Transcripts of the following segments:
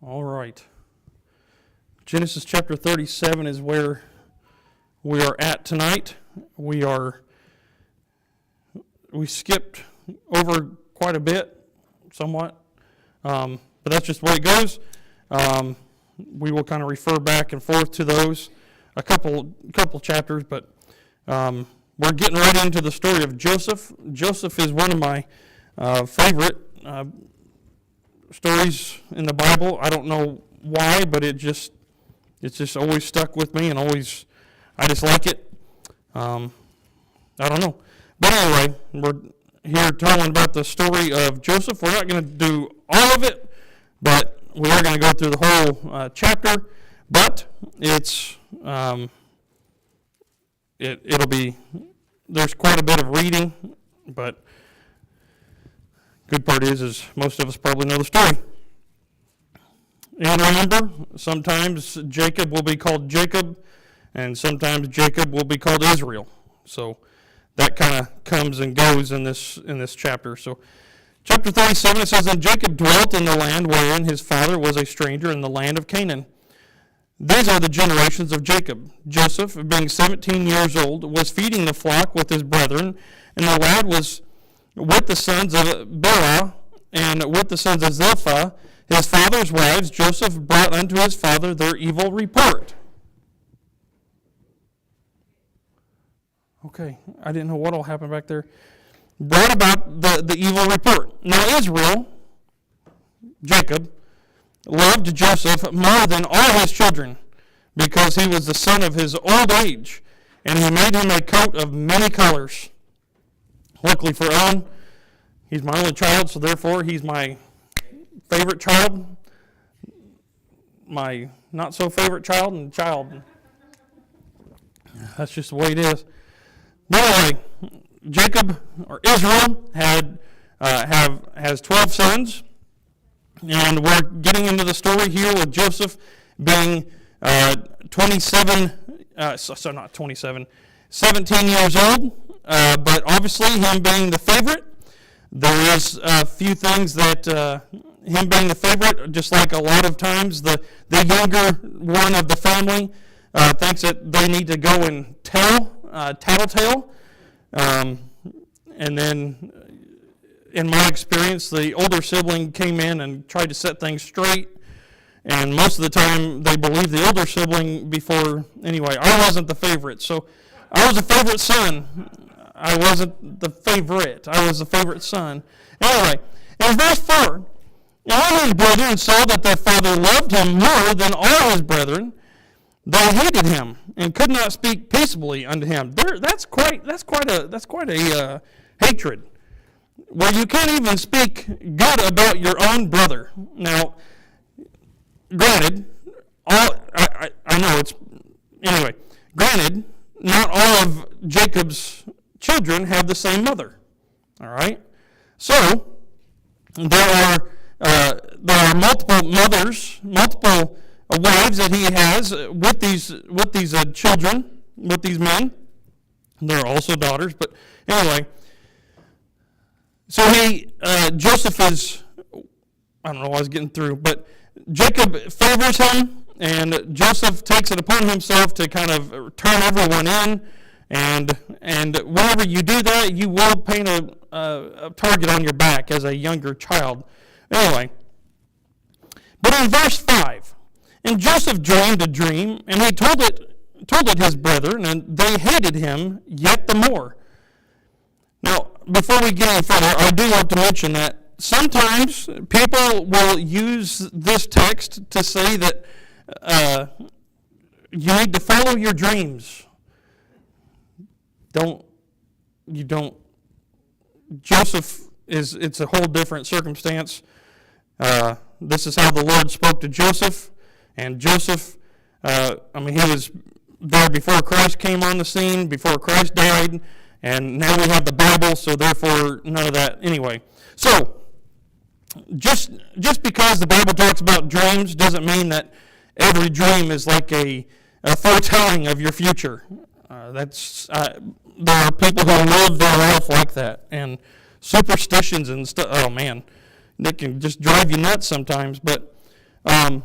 All right. Genesis chapter 37 is where we are at tonight. We skipped over quite a bit, somewhat, but that's just the way it goes. We will kind of refer back and forth to those, a couple chapters, but we're getting right into the story of Joseph. Joseph is one of my favorite stories in the Bible. I don't know why, but it's just always stuck with me, and always I just like it. I don't know. But anyway, we're here telling about the story of Joseph. We're not going to do all of it, but we are going to go through the whole chapter. But it'll be, there's quite a bit of reading, but good part is most of us probably know the story. And remember, sometimes Jacob will be called Jacob, and sometimes Jacob will be called Israel. So that kind of comes and goes in this chapter. So chapter 37, it says, "And Jacob dwelt in the land wherein his father was a stranger, in the land of Canaan. These are the generations of Jacob. Joseph, being 17 years old, was feeding the flock with his brethren, and the lad was with the sons of Bela and with the sons of Zilpah, his father's wives. Joseph brought unto his father their evil report." Okay, I didn't know what all happened back there. Brought about the evil report. Now Israel, Jacob, loved Joseph more than all his children, because he was the son of his old age, and he made him a coat of many colors. Luckily for Owen, he's my only child, so therefore he's my favorite child, my not so favorite child, and child. That's just the way it is. But anyway, Jacob, or Israel, has 12 sons, and we're getting into the story here with Joseph being 17 years old, but obviously him being the favorite, there is a few things that him being the favorite, just like a lot of times the younger one of the family thinks that they need to go and tell tattletale, and then in my experience, the older sibling came in and tried to set things straight, and most of the time they believed the older sibling before. Anyway, I wasn't the favorite, so I was a favorite son. I wasn't the favorite. I was the favorite son. Anyway, in verse 4, all his brethren saw that their father loved him more than all his brethren. They hated him and could not speak peaceably unto him. That's quite a hatred, where you can't even speak good about your own brother. Now, granted, granted, not all of Jacob's children have the same mother. All right, so there are multiple mothers, multiple wives that he has with these children, with these men. There are also daughters, but anyway. So Joseph is, I don't know why I was getting through, but Jacob favors him, and Joseph takes it upon himself to kind of turn everyone in, and whenever you do that, you will paint a target on your back as a younger child. Anyway, but in verse 5, "And Joseph dreamed a dream, and he told it his brethren, and they hated him yet the more." Now, before we get any further, I do want to mention that sometimes people will use this text to say that you need to follow your dreams. Joseph it's a whole different circumstance. This is how the Lord spoke to Joseph, and Joseph, he was there before Christ came on the scene, before Christ died, and now we have the Bible, so therefore none of that. Anyway, so just because the Bible talks about dreams doesn't mean that every dream is like a foretelling of your future. There are people who live their life like that, and superstitions and stuff. Oh man, they can just drive you nuts sometimes. But Anyway,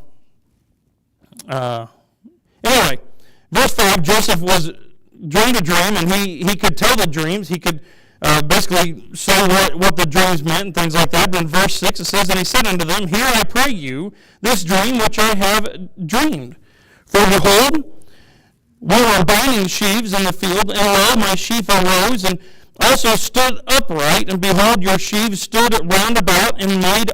verse 5, Joseph dreamed a dream, and he could tell the dreams. He could basically say what the dreams meant and things like that. But in verse 6 it says, and he said unto them, Hear, I pray you, this dream which I have dreamed. For behold, we were binding sheaves in the field, and lo, my sheaf arose, and also stood upright, and behold, your sheaves stood round about, and made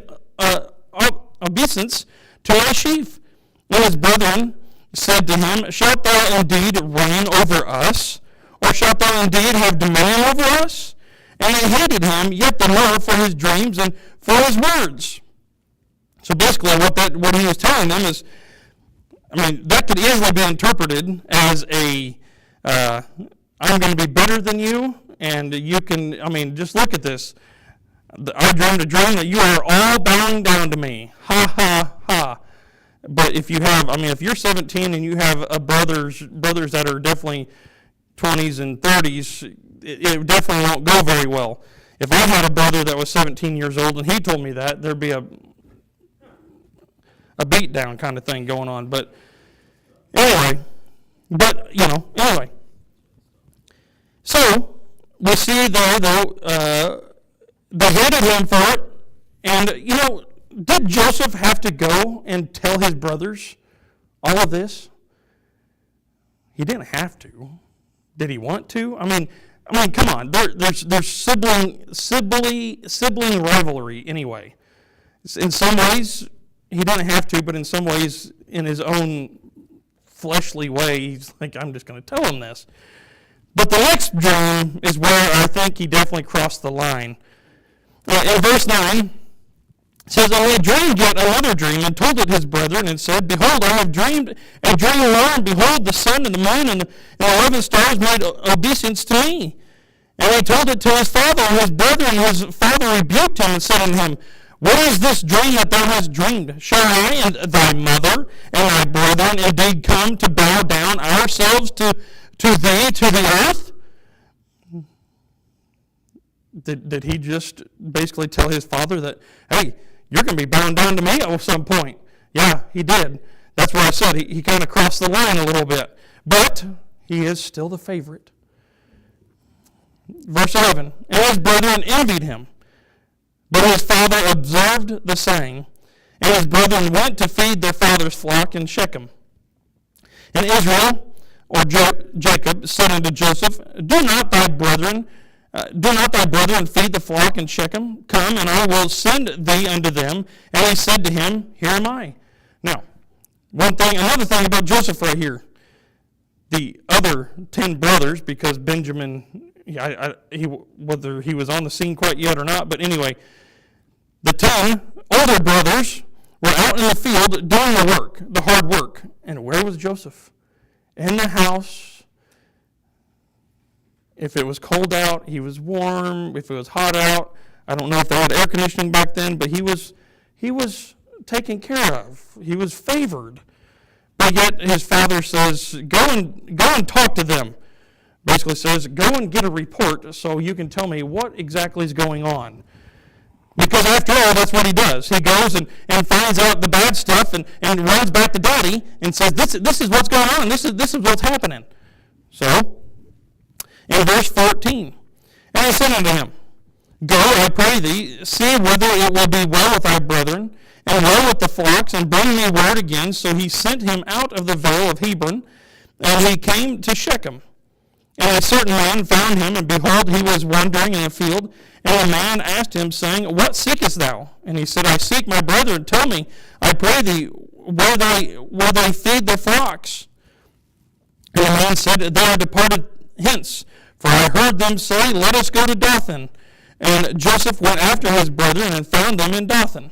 obeisance to my sheaf. And his brethren said to him, Shalt thou indeed reign over us? Or shalt thou indeed have dominion over us? And they hated him yet the more for his dreams and for his words. So basically what he was telling them is, that could easily be interpreted as I'm going to be better than you, and you can, just look at this. I dreamed a dream that you are all bowing down to me. Ha, ha, ha. But if you have, if you're 17 and you have brothers that are definitely 20s and 30s, it definitely won't go very well. If I had a brother that was 17 years old and he told me that, there'd be a beat down kind of thing going on. But anyway. So we see there, though, they hated him for it. And, did Joseph have to go and tell his brothers all of this? He didn't have to. Did he want to? Come on. There's sibling rivalry anyway. In some ways, he didn't have to, but in some ways, in his own fleshly way, he's like, I'm just going to tell him this. But the next dream is where I think he definitely crossed the line. In verse 9, it says, And he dreamed yet another dream, and told it his brethren, and said, Behold, I have dreamed a dream more, and behold, the sun and the moon and the 11 stars made obeisance to me. And he told it to his father, and his brethren, his father rebuked him, and said unto him, What is this dream that thou hast dreamed? Shall I and thy mother and thy brethren indeed come to bow down ourselves to thee, to the earth? Did he just basically tell his father that, hey, you're going to be bowing down to me at some point? Yeah, he did. That's what I said. He kind of crossed the line a little bit. But he is still the favorite. Verse 11, And his brethren envied him. But his father observed the saying, and his brethren went to feed their father's flock in Shechem. And Israel, or Jacob, said unto Joseph, Do not thy brethren feed the flock in Shechem? Come, and I will send thee unto them. And he said to him, Here am I. Now, another thing about Joseph right here. The other 10 brothers, because Benjamin, whether he was on the scene quite yet or not, but anyway, the 10 older brothers were out in the field doing the work, the hard work. And where was Joseph? In the house. If it was cold out, he was warm. If it was hot out, I don't know if they had air conditioning back then, but he was taken care of. He was favored. But yet his father says, go and talk to them. Basically says, go and get a report so you can tell me what exactly is going on. Because after all, that's what he does. He goes and finds out the bad stuff and runs back to daddy and says, this is what's going on. This is what's happening. So, in verse 14, And he said unto him, Go, I pray thee, see whether it will be well with thy brethren, and well with the flocks, and bring me word again. So he sent him out of the vale of Hebron, and he came to Shechem. And a certain man found him, and behold, he was wandering in a field. And a man asked him, saying, What seekest thou? And he said, I seek my brethren. Tell me, I pray thee, where they feed their flocks. And the man said, They are departed hence, for I heard them say, Let us go to Dothan. And Joseph went after his brethren, and found them in Dothan.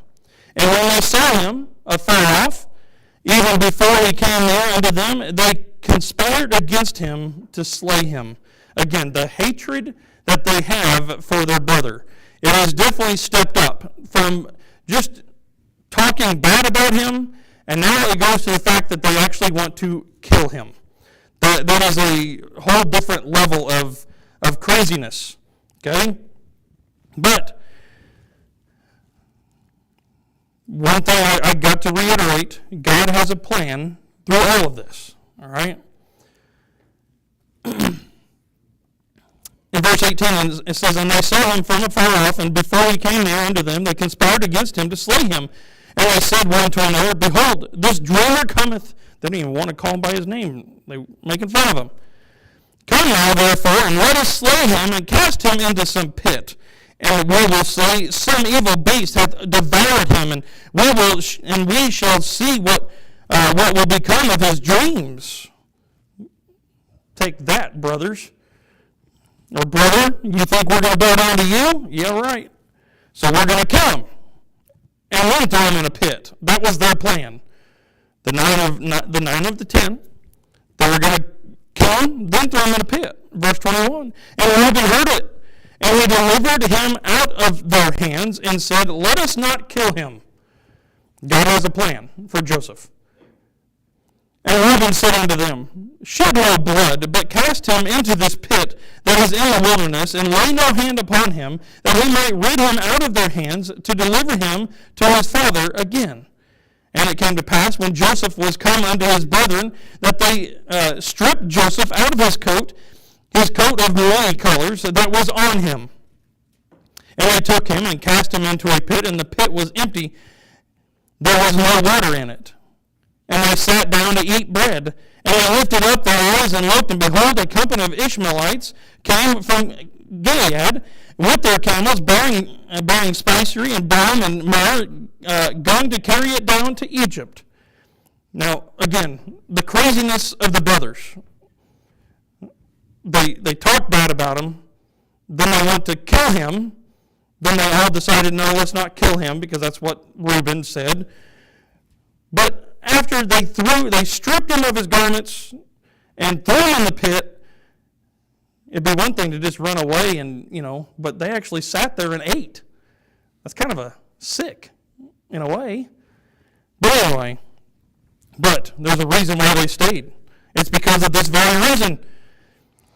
And when they saw him afar off, even before he came near unto them, they conspired against him to slay him. Again, the hatred that they have for their brother. It has definitely stepped up from just talking bad about him, and now it goes to the fact that they actually want to kill him. That is a whole different level of craziness. Okay? But one thing I got to reiterate, God has a plan through all of this, all right? In verse 18, it says, "And they saw him from afar off, and before he came near unto them, they conspired against him to slay him. And they said one to another, Behold, this dreamer cometh." They didn't even want to call him by his name. They were making fun of him. "Come now, therefore, and let us slay him, and cast him into some pit. And we will say, Some evil beast hath devoured him, and we shall see what will become of his dreams." Take that, brothers. Or, brother, you think we're going to bow down to you? Yeah, right. So we're going to kill him. And then throw him in a pit. That was their plan. The nine of the 10, they were going to kill him, then throw him in a pit. Verse 21. "And Reuben heard it, and he delivered him out of their hands, and said, Let us not kill him." God has a plan for Joseph. "And Reuben said unto them, Shed no blood, but cast him into this pit that is in the wilderness, and lay no hand upon him, that he might rid him out of their hands, to deliver him to his father again. And it came to pass, when Joseph was come unto his brethren, that they stripped Joseph out of his coat of many colors that was on him. And they took him and cast him into a pit, and the pit was empty. There was no water in it. And they sat down to eat bread. And they lifted up their eyes and looked, and behold, a company of Ishmaelites came from Gilead with their camels, bearing spicery and balm and myrrh, going to carry it down to Egypt." Now, again, the craziness of the brothers. They talked bad about him. Then they went to kill him. Then they all decided, no, let's not kill him, because that's what Reuben said. But after they stripped him of his garments and threw him in the pit, it'd be one thing to just run away but they actually sat there and ate. That's kind of sick in a way. But anyway, there's a reason why they stayed. It's because of this very reason.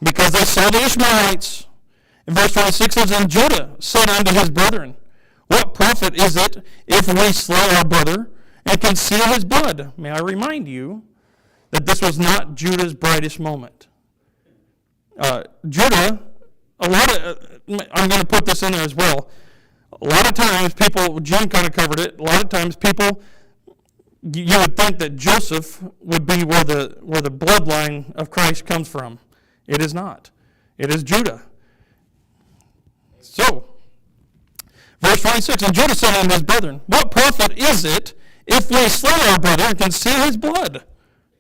Because they saw the Ishmaelites. In verse 26 it says, "And Judah said unto his brethren, What profit is it if we slay our brother and conceal his blood?" May I remind you that this was not Judah's brightest moment. Judah, I'm going to put this in there as well. A lot of times people, Jim kind of covered it, a lot of times people, you would think that Joseph would be where the bloodline of Christ comes from. It is not. It is Judah. So, verse 26, "And Judah said unto his brethren, What profit is it if we slay our brother and conceal his blood?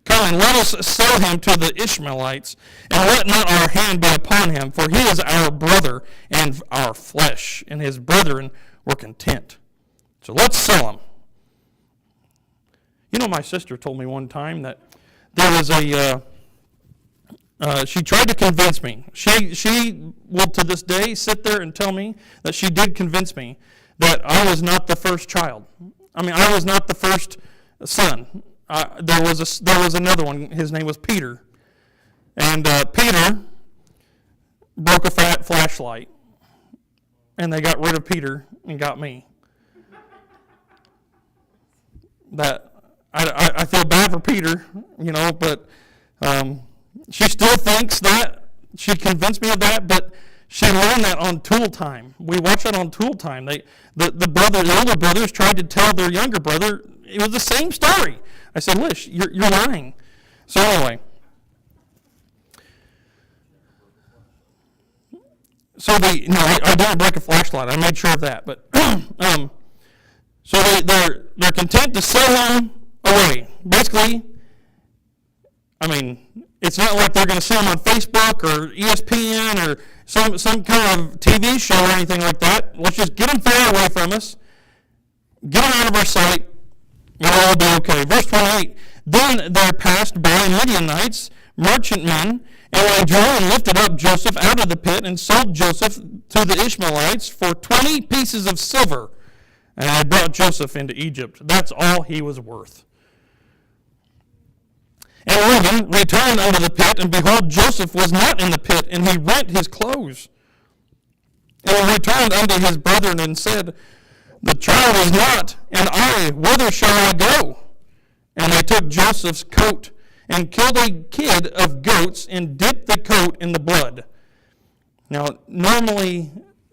Come and let us sell him to the Ishmaelites, and let not our hand be upon him, for he is our brother and our flesh. And his brethren were content. So let's sell him." My sister told me one time that there was she tried to convince me. She will to this day sit there and tell me that she did convince me that I was not the first child. I was not the first son. There was another one. His name was Peter. And Peter broke a flashlight. And they got rid of Peter and got me. That I feel bad for Peter, but she still thinks that. She convinced me of that, but she learned that on Tool Time. We watched that on Tool Time. The older brothers tried to tell their younger brother it was the same story. I said, "Lish, you're lying." So anyway, I didn't break a flashlight. I made sure of that. But so they're content to sell him away. Basically, it's not like they're going to sell him on Facebook or ESPN or some kind of TV show or anything like that. Let's just get him far away from us, get him out of our sight, and we'll all be okay. Verse 28, "Then there passed by Midianites, merchantmen, and they drew and lifted up Joseph out of the pit and sold Joseph to the Ishmaelites for 20 pieces of silver. And they brought Joseph into Egypt." That's all he was worth. "And Reuben returned unto the pit, and behold, Joseph was not in the pit, and he rent his clothes. And he returned unto his brethren and said, The child is not, and I, whither shall I go? And they took Joseph's coat and killed a kid of goats and dipped the coat in the blood. Now, normally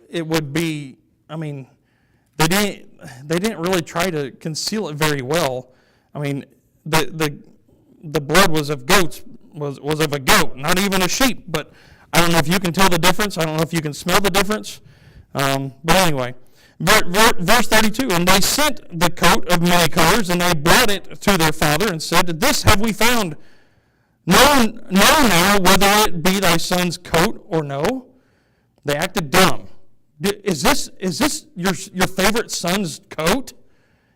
it would be, they didn't really try to conceal it very well. The blood was of goats, was of a goat, not even a sheep. But I don't know if you can tell the difference. I don't know if you can smell the difference. But anyway, verse 32, and they sent the coat of many colors, and they brought it to their father, and said, This have we found. Know now whether it be thy son's coat or no. They acted dumb. Is this your favorite son's coat?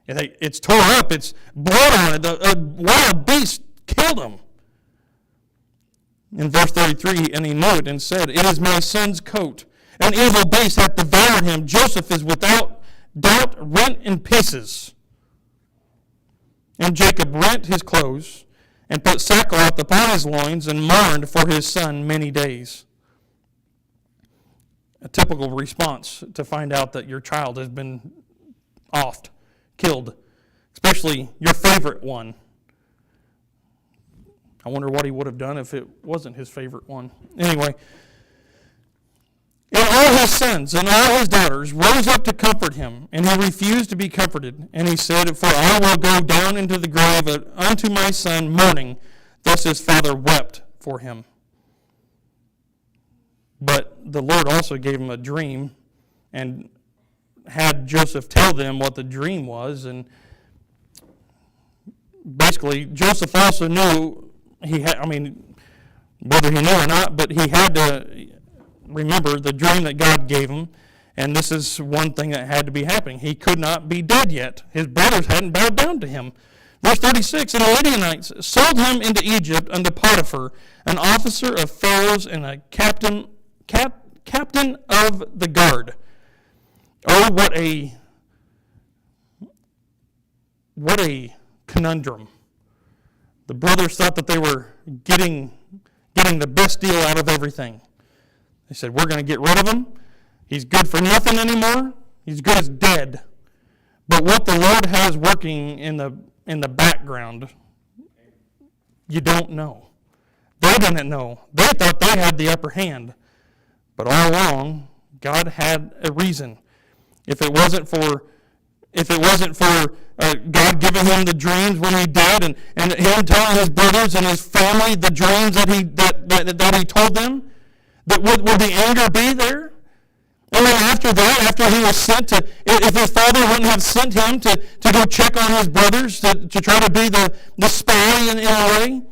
It's tore up. It's blood on it. A wild beast killed him. In verse 33, and he knew it and said, It is my son's coat. An evil beast hath devoured him. Joseph is without doubt rent in pieces. And Jacob rent his clothes and put sackcloth upon his loins and mourned for his son many days. A typical response to find out that your child has been offed, killed, especially your favorite one. I wonder what he would have done if it wasn't his favorite one. Anyway, and all his sons and all his daughters rose up to comfort him, and he refused to be comforted. And he said, For I will go down into the grave unto my son mourning. Thus his father wept for him. But the Lord also gave him a dream and had Joseph tell them what the dream was. And basically, Joseph also knew whether he knew or not, but he had to remember the dream that God gave him. And this is one thing that had to be happening. He could not be dead yet. His brothers hadn't bowed down to him. Verse 36, And the Midianites sold him into Egypt unto Potiphar, an officer of Pharaoh's and a captain of the guard. Oh, what a conundrum. The brothers thought that they were getting the best deal out of everything. They said, We're going to get rid of him. He's good for nothing anymore. He's good as dead. But what the Lord has working in the background, you don't know. They didn't know. They thought they had the upper hand. But all along, God had a reason. If it wasn't for God giving him the dreams when he did, and him telling his brothers and his family the dreams that he told them, that would the anger be there? And then after that, after he was sent to, if his father wouldn't have sent him to go check on his brothers, to try to be the spy in a way,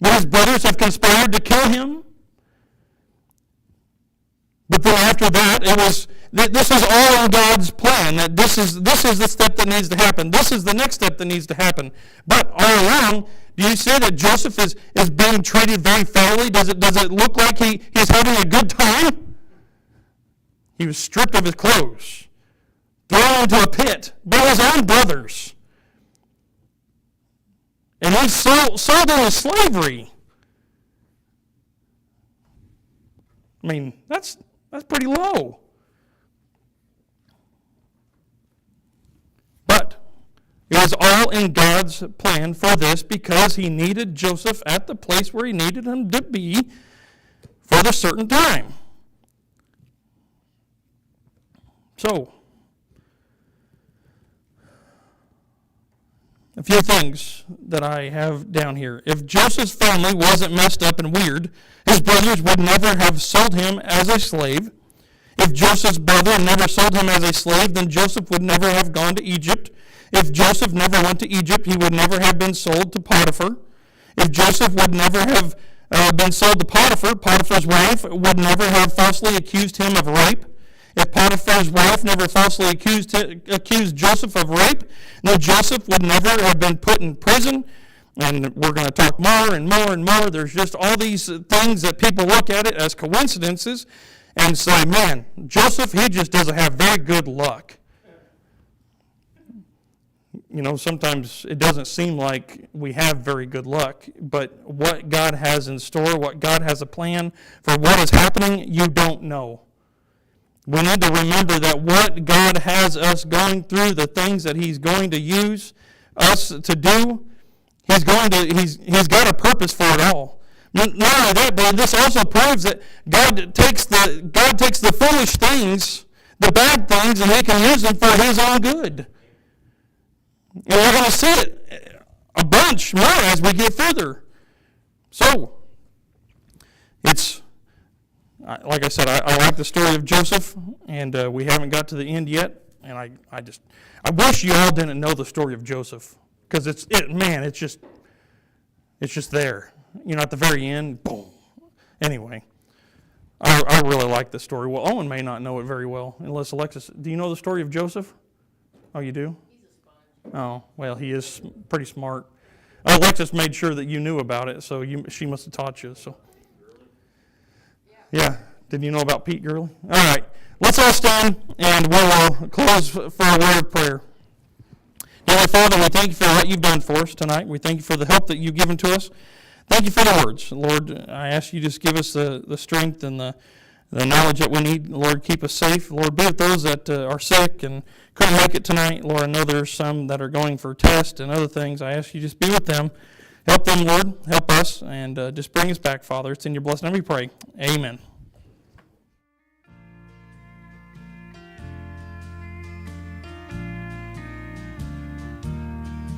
would his brothers have conspired to kill him? But then after that, this is all in God's plan. That this is the step that needs to happen. This is the next step that needs to happen. But all along, do you see that Joseph is being treated very fairly? Does it look like he's having a good time? He was stripped of his clothes, thrown into a pit by his own brothers, and he's sold into slavery. That's pretty low. But it was all in God's plan for this, because he needed Joseph at the place where he needed him to be for the certain time. So, a few things that I have down here. If Joseph's family wasn't messed up and weird, his brothers would never have sold him as a slave. If Joseph's brother never sold him as a slave, then Joseph would never have gone to Egypt. If Joseph never went to Egypt, he would never have been sold to Potiphar. If Joseph would never have been sold to Potiphar, Potiphar's wife would never have falsely accused him of rape. If Potiphar's wife never falsely accused Joseph of rape, then Joseph would never have been put in prison. And we're going to talk more and more and more. There's just all these things that people look at it as coincidences and say, man, Joseph, he just doesn't have very good luck. Sometimes it doesn't seem like we have very good luck, but what God has in store, what God has a plan for what is happening, you don't know. We need to remember that what God has us going through, the things that He's going to use us to do, He's got a purpose for it all. Not only that, but this also proves that God takes the foolish things, the bad things, and He can use them for His own good. And we're going to see it a bunch more as we get further. So, it's, like I said, I like the story of Joseph, and we haven't got to the end yet. And I wish you all didn't know the story of Joseph, because it's just there. At the very end, boom. Anyway, I really like the story. Well, Owen may not know it very well, unless Alexis. Do you know the story of Joseph? Oh, you do? He's a sponge. Oh, well, he is pretty smart. Alexis made sure that you knew about it, so she must have taught you. So, yeah. Did you know about Pete Gurley? All right. Let's all stand, and we'll close for a word of prayer. Heavenly Father, we thank you for what you've done for us tonight. We thank you for the help that you've given to us. Thank you for the words. Lord, I ask you just give us the strength and the knowledge that we need. Lord, keep us safe. Lord, be with those that are sick and couldn't make it tonight. Lord, I know there's some that are going for tests and other things. I ask you just be with them. Help them, Lord. Help us. And just bring us back, Father. It's in your blessed name we pray. Amen.